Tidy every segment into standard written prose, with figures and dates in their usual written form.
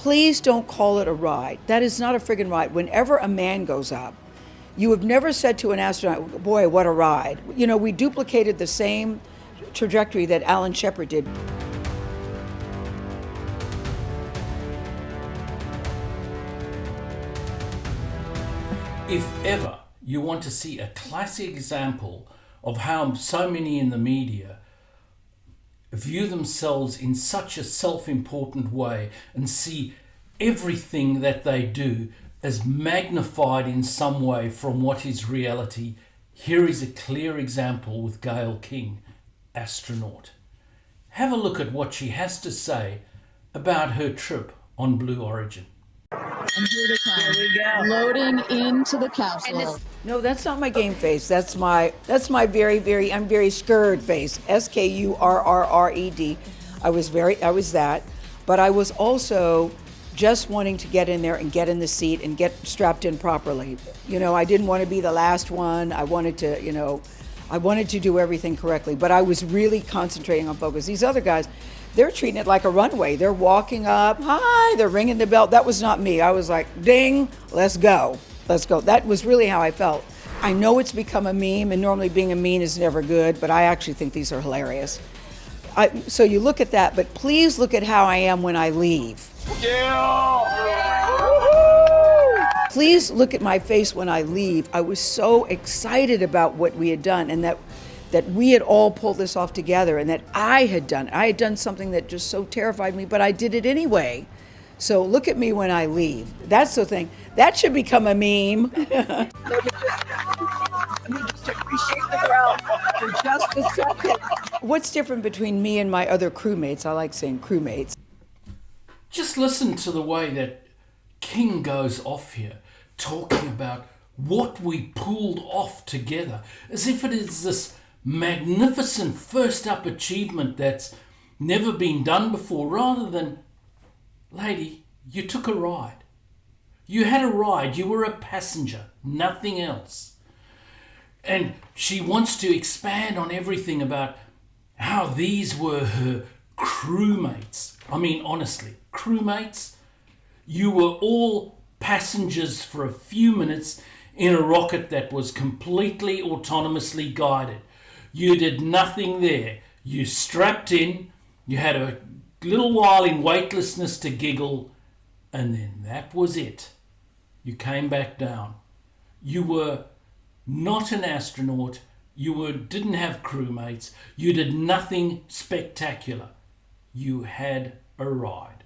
please don't call it a ride. That is not a friggin' ride. Whenever a man goes up, you have never said to an astronaut, boy, what a ride. You know, we duplicated the same trajectory that Alan Shepard did. If ever you want to see a classic example of how so many in the media view themselves in such a self-important way and see everything that they do as magnified in some way from what is reality, here is a clear example with Gayle King, astronaut. Have a look at what she has to say about her trip on Blue Origin. And here they come. Here we go. Loading into the capsule. No, that's not my game face. That's my I'm very scared face. SKURRRED. I was that, but I was also just wanting to get in there and get in the seat and get strapped in properly. You know, I didn't want to be the last one. I wanted to do everything correctly, but I was really concentrating on focus. These other guys, they're treating it like a runway. They're walking up, hi, they're ringing the bell. That was not me. I was like, ding, let's go. Let's go. That was really how I felt. I know it's become a meme, and normally being a meme is never good, but I actually think these are hilarious. So you look at that, but please look at how I am when I leave. Please look at my face when I leave. I was so excited about what we had done, and that we had all pulled this off together, and that I had done something that just so terrified me, but I did it anyway. So look at me when I leave. That's the thing. That should become a meme. Let me just appreciate the ground for just a second. What's different between me and my other crewmates? I like saying crewmates. Just listen to the way that King goes off here, talking about what we pulled off together, as if it is this magnificent first up achievement that's never been done before, rather than, lady, you took a ride. You had a ride, you were a passenger, nothing else. And she wants to expand on everything about how these were her crewmates. I mean, honestly, crewmates? You were all passengers for a few minutes in a rocket that was completely autonomously guided. You did nothing there. You strapped in, you had a little while in weightlessness to giggle, and then that was it. You came back down. You were not an astronaut. You didn't have crewmates. You did nothing spectacular. You had a ride.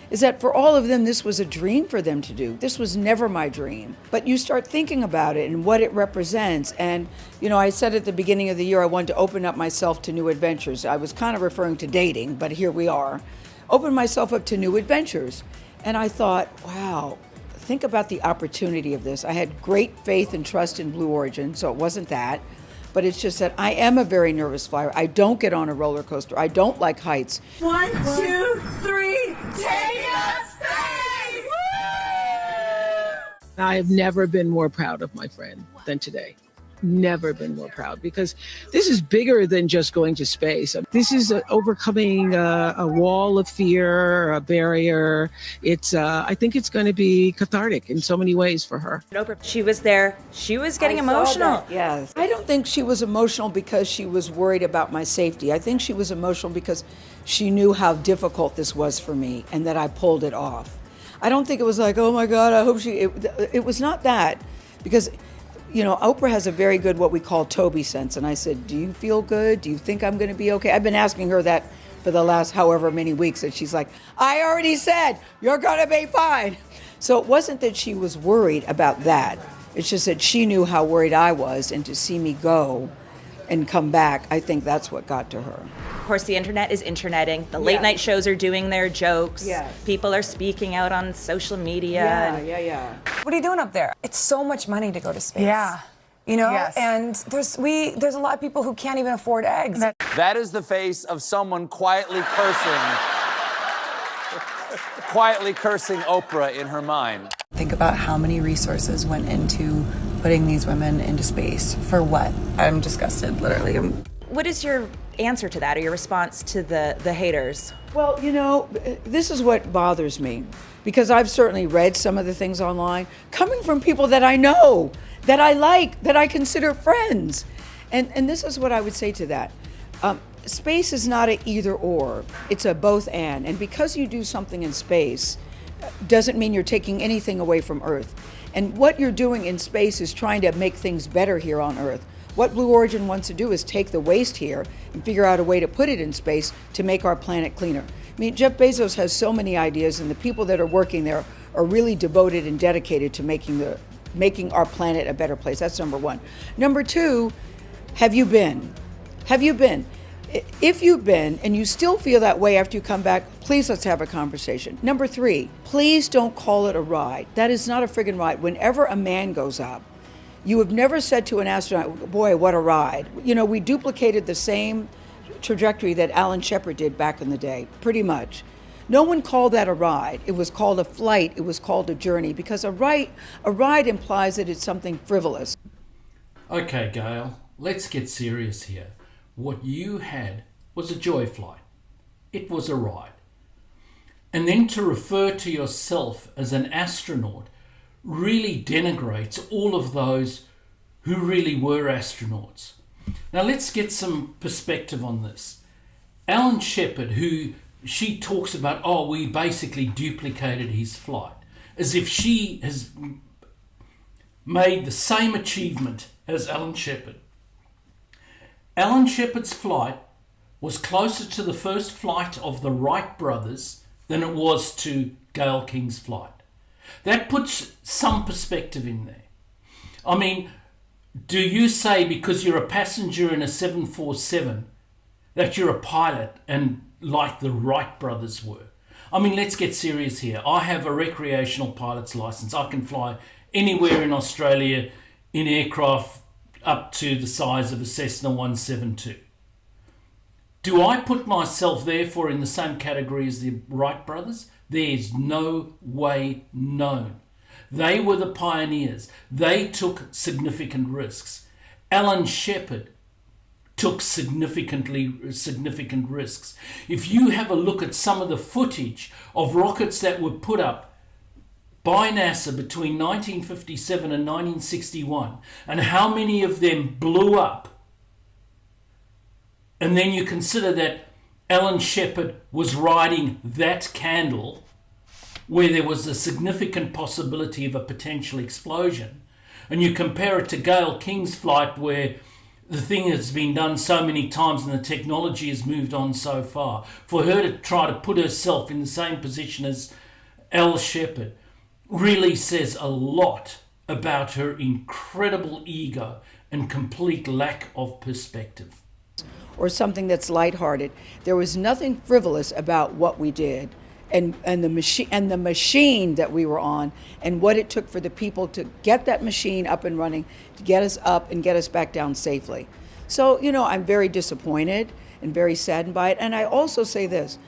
Is that for all of them, this was a dream for them to do. This was never my dream. But you start thinking about it and what it represents. And, you know, I said at the beginning of the year I wanted to open up myself to new adventures. I was kind of referring to dating, but here we are. Open myself up to new adventures. And I thought, wow, think about the opportunity of this. I had great faith and trust in Blue Origin, so it wasn't that. But it's just that I am a very nervous flyer. I don't get on a roller coaster. I don't like heights. 1, 2, 3, take us space! I have never been more proud of my friend than today. Never been more proud, because this is bigger than just going to space. This is overcoming a wall of fear, a barrier. I think it's going to be cathartic in so many ways for her. She was there. She was getting emotional. Yes. I don't think she was emotional because she was worried about my safety. I think she was emotional because she knew how difficult this was for me and that I pulled it off. I don't think it was like, oh my God, I hope it was not that, because you know, Oprah has a very good what we call Toby sense. And I said, do you feel good? Do you think I'm going to be okay? I've been asking her that for the last however many weeks. And she's like, I already said, you're going to be fine. So it wasn't that she was worried about that. It's just that she knew how worried I was. And to see me go and come back, I think that's what got to her. Of course, the internet is interneting. The late night shows are doing their jokes. Yes. People are speaking out on social media. Yeah. What are you doing up there? It's so much money to go to space. Yeah. You know, Yes. and there's a lot of people who can't even afford eggs. That is the face of someone quietly cursing Oprah in her mind. Think about how many resources went into putting these women into space. For what? I'm disgusted, literally. What is your answer to that or your response to the haters? Well, you know, this is what bothers me, because I've certainly read some of the things online coming from people that I know, that I like, that I consider friends. And this is what I would say to that. Space is not an either or, it's a both and. And because you do something in space doesn't mean you're taking anything away from Earth. And what you're doing in space is trying to make things better here on Earth. What Blue Origin wants to do is take the waste here and figure out a way to put it in space to make our planet cleaner. I mean, Jeff Bezos has so many ideas, and the people that are working there are really devoted and dedicated to making our planet a better place. That's number one. Number two, have you been? Have you been? If you've been and you still feel that way after you come back, please let's have a conversation. Number three, please don't call it a ride. That is not a friggin' ride. Whenever a man goes up, you have never said to an astronaut, boy, what a ride. You know, we duplicated the same trajectory that Alan Shepard did back in the day, pretty much. No one called that a ride. It was called a flight. It was called a journey, because a ride implies that it's something frivolous. Okay, Gayle, let's get serious here. What you had was a joy flight. It was a ride. And then to refer to yourself as an astronaut really denigrates all of those who really were astronauts. Now let's get some perspective on this. Alan Shepard, who she talks about, oh, we basically duplicated his flight, as if she has made the same achievement as Alan Shepard. Alan Shepard's flight was closer to the first flight of the Wright brothers than it was to Gayle King's flight. That puts some perspective in there. I mean, do you say because you're a passenger in a 747 that you're a pilot and like the Wright brothers were? I mean, let's get serious here. I have a recreational pilot's license. I can fly anywhere in Australia in aircraft up to the size of a Cessna 172. Do I put myself therefore in the same category as the Wright brothers? There's no way known. They were the pioneers. They took significant risks. Alan Shepard took significant risks. If you have a look at some of the footage of rockets that were put up by NASA between 1957 and 1961, and how many of them blew up, and then you consider that Alan Shepard was riding that candle where there was a significant possibility of a potential explosion, and you compare it to Gayle King's flight where the thing has been done so many times and the technology has moved on so far, for her to try to put herself in the same position as Al Shepard really says a lot about her incredible ego and complete lack of perspective. Or something that's lighthearted. There was nothing frivolous about what we did, and the machine that we were on, and what it took for the people to get that machine up and running, to get us up and get us back down safely. So, you know, I'm very disappointed and very saddened by it. And I also say this,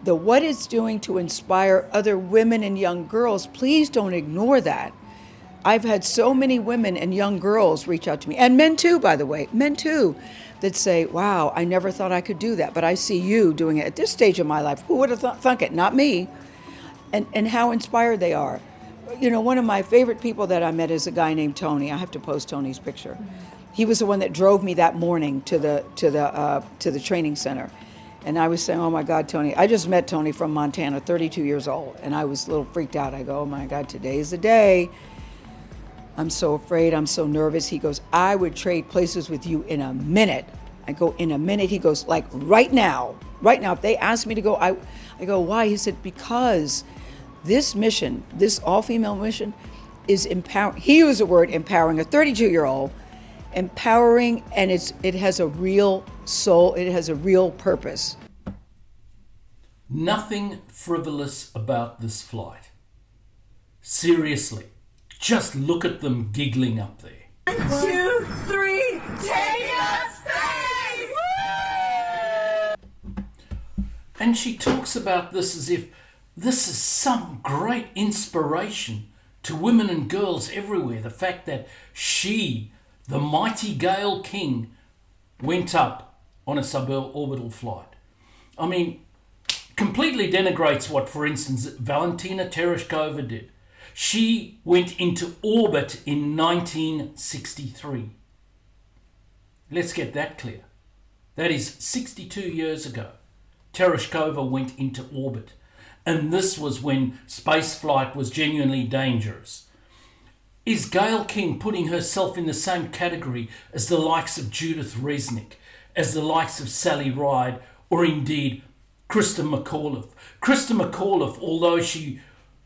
what it's doing to inspire other women and young girls, please don't ignore that. I've had so many women and young girls reach out to me, and men too, by the way, men too, that say, wow, I never thought I could do that, but I see you doing it at this stage of my life. Who would have thunk it? Not me. And how inspired they are. You know, one of my favorite people that I met is a guy named Tony. I have to post Tony's picture. He was the one that drove me that morning to the training center. And I was saying, oh my God, Tony, I just met Tony from Montana, 32 years old. And I was a little freaked out. I go, oh my God, today's the day. I'm so afraid, I'm so nervous. He goes, I would trade places with you in a minute. I go, in a minute? He goes, like right now. If they ask me to go, I go, why? He said, because this mission, this all-female mission is empowering. He used the word empowering, a 32-year-old, empowering, and it has a real soul, it has a real purpose. Nothing frivolous about this flight. Seriously, just look at them giggling up there. 1, 2, 3, take us space! And she talks about this as if this is some great inspiration to women and girls everywhere. The fact that she, the mighty Gayle King, went up on a suborbital flight. I mean, completely denigrates what, for instance, Valentina Tereshkova did. She went into orbit in 1963. Let's get that clear. That is 62 years ago. Tereshkova went into orbit. And this was when spaceflight was genuinely dangerous. Is Gayle King putting herself in the same category as the likes of Judith Resnick, as the likes of Sally Ride, or indeed Krista McAuliffe? Krista McAuliffe, although she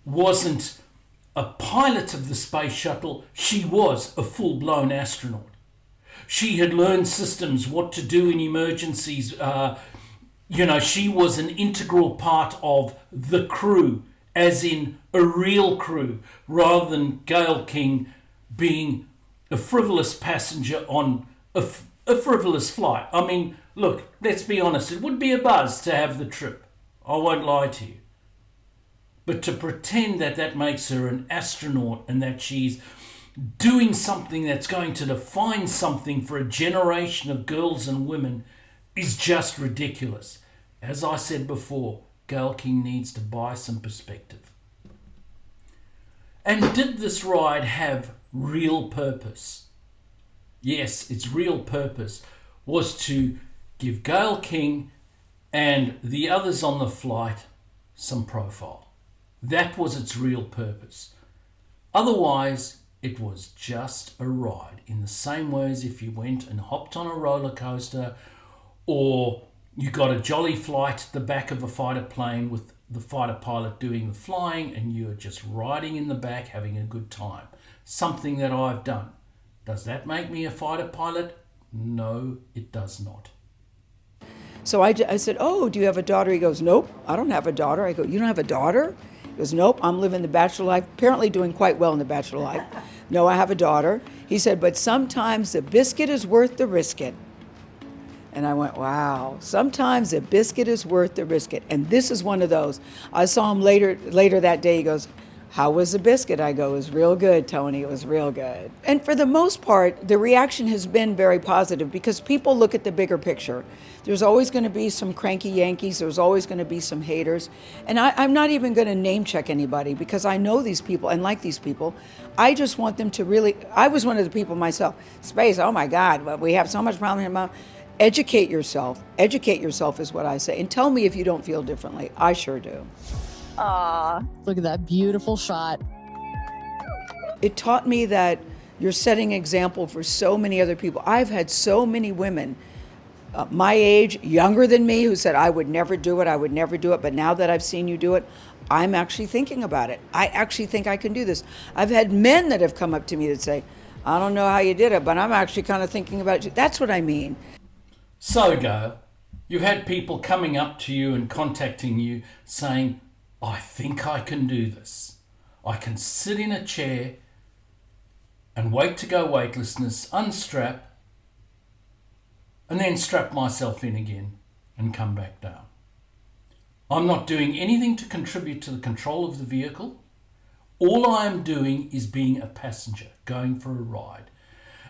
wasn't a pilot of the space shuttle, she was a full-blown astronaut. She had learned systems, what to do in emergencies. She was an integral part of the crew, as in a real crew, rather than Gayle King being a frivolous passenger on a frivolous flight. I mean, look, let's be honest, it would be a buzz to have the trip. I won't lie to you. But to pretend that that makes her an astronaut and that she's doing something that's going to define something for a generation of girls and women is just ridiculous. As I said before, Gayle King needs to buy some perspective. And did this ride have real purpose? Yes, its real purpose was to give Gayle King and the others on the flight some profile. That was its real purpose. Otherwise, it was just a ride, in the same way as if you went and hopped on a roller coaster, or you got a jolly flight at the back of a fighter plane with the fighter pilot doing the flying and you're just riding in the back having a good time. Something that I've done. Does that make me a fighter pilot? No, it does not. So I said, oh, do you have a daughter? He goes, nope, I don't have a daughter. I go, you don't have a daughter? He goes, nope, I'm living the bachelor life, apparently doing quite well in the bachelor life. No, I have a daughter. He said, but sometimes the biscuit is worth the risket. And I went, wow, sometimes a biscuit is worth the biscuit. And this is one of those. I saw him later that day. He goes, how was the biscuit? I go, it was real good, Tony. It was real good. And for the most part, the reaction has been very positive because people look at the bigger picture. There's always going to be some cranky Yankees. There's always going to be some haters. And I'm not even going to name check anybody because I know these people and like these people. I just want them to really, I was one of the people myself, space, oh my God, we have so much problem here. Educate yourself. Educate yourself is what I say. And tell me if you don't feel differently. I sure do. Aw, look at that beautiful shot. It taught me that you're setting an example for so many other people. I've had so many women my age, younger than me, who said, I would never do it, I would never do it. But now that I've seen you do it, I'm actually thinking about it. I actually think I can do this. I've had men that have come up to me that say, I don't know how you did it, but I'm actually kind of thinking about it. That's what I mean. So, Gayle, you've had people coming up to you and contacting you saying, I think I can do this. I can sit in a chair and wait to go weightlessness, unstrap, and then strap myself in again and come back down. I'm not doing anything to contribute to the control of the vehicle. All I am doing is being a passenger, going for a ride.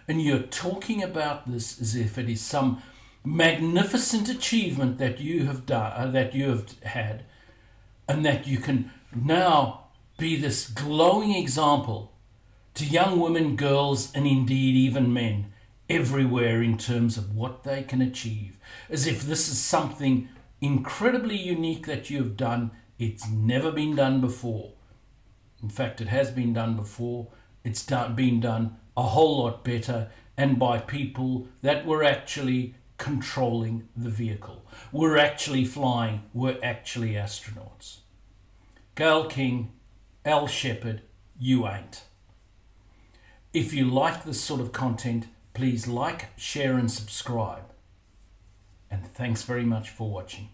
And you're talking about this as if it is some magnificent achievement that you have done, that you have had, and that you can now be this glowing example to young women, girls, and indeed even men everywhere in terms of what they can achieve. As if this is something incredibly unique that you have done. It's never been done before. In fact, it has been done before. It's been done a whole lot better and by people that were actually controlling the vehicle. We're actually flying. We're actually astronauts. Gayle King, Al Shepard, you ain't. If you like this sort of content, please like, share and subscribe. And thanks very much for watching.